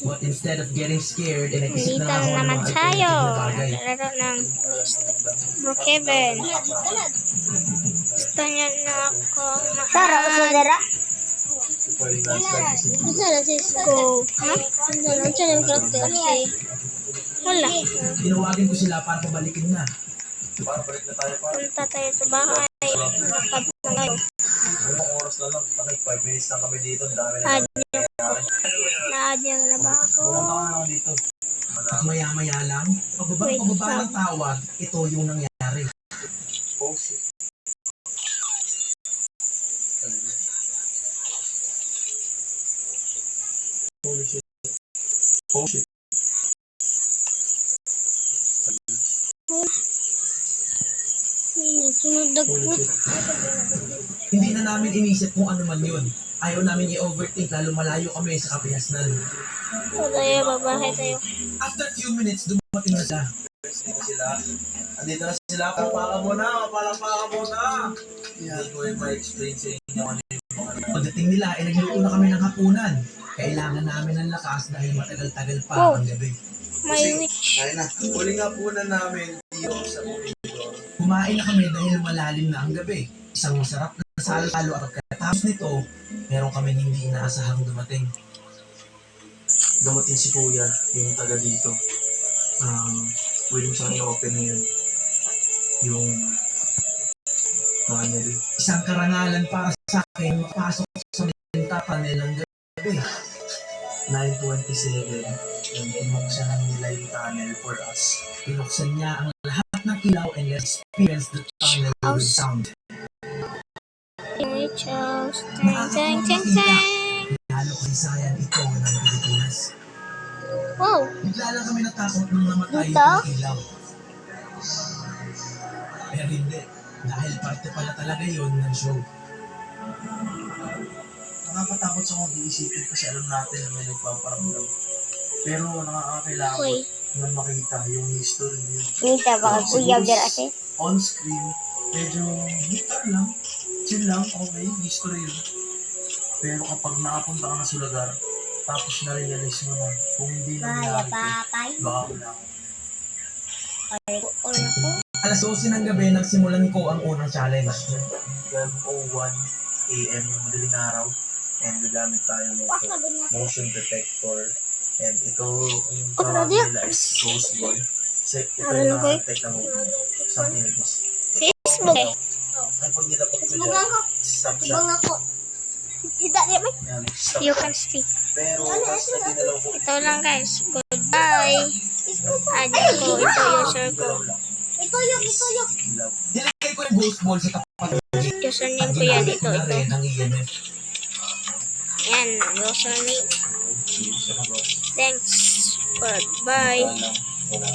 But instead of getting scared, nag-isip Dito na ako ng naman mga tayo. alternative na bagay. Laro ng Brookhaven. Gusto niya na ako Tara, usadera. Go. Ha? Wala. Tinawagan ko sila para pabalikin na. Punta tayo sa bahay. Nakapag na tayo. Ilang oras na lang, 5 minutes na kami dito, dami na Add niyo. Na-add niyo na ba ako? pumunta ka na lang dito. At maya-maya lang, Wait, pababa ng tawag, ito yung nangyari. Post it. Holy shit. Post it. Sunod Holy ko. shit. Hindi na namin inisip kung ano man yun. Ayaw namin i-overthink lalo malayo kami sa kapihasnan. So tayo, babahay tayo. After few minutes, dumating na siya. Andito na sila. Palakpakan mo na. Palakpakan mo na. Hindi ko rin ma-explain sa inyo ano yung mga Pagdating nila, nagluto na kami ng hapunan. Kailangan namin ng lakas dahil matagal-tagal pa ang gabi. May witch. Kaya na. Huling hapunan namin dito sa corridor. Kumain na kami dahil malalim na ang gabi. Isang masarap na salo-salo at pagkatapos nito, meron kami hindi inaasahang dumating. Dumating si Kuya, yung taga dito. Willing siyang i-open ngayon. Yung tunnel. Isang karangalan para sa akin makapasok sa benta panel ng gabi. 9:27 and pinuksan lang nila yung tunnel for us. Pinuksan niya ang lahat ng ilaw and let's experience the tunnel with sound. Witch house. Teng, teng, teng, teng. Lalo kaysayan ito ng Pilipinas. Wow. Bigla lang kami natakot nung namatay Dito? yung ilaw. Pero hindi, dahil parte pala talaga yun ng show. Nakakatakot sa kung iisipin kasi alam natin na may nagpaparamdam. Pero nakakakilabot Uy. na makita yung history niyo. Nita, baka kuya dira kasi. On screen, medyo bitter lang, chill lang, okay, history yun. Pero kapag nakapunta ka na sa lugar, tapos na-realize mo na kung hindi nangyari ito, baka wala ako. Alas 12 ng gabi, nagsimulan ko ang unang challenge. 12:01 AM yung madaling araw, and gagamit tayo nito, motion detector, and ito yung tawag nila is ghost ball. Ito yung nakatake ng movement, something like this. Facebook eh. Ay, pag nilapag ko dyan, stop siya. Tidak dia mai. Yan, stop You siya. can speak. Pero, tapos nagdinalaw ko. Ito lang guys. Goodbye. Add ko. Ito user ko. Ito yung. Ilaw. Nilagay ko yung ghost ball sa tapat. Username ko yan. Ginamit ko Ito. na rin ang EMF. Yan. Username. Siya na ba? Thanks. Goodbye. Wala.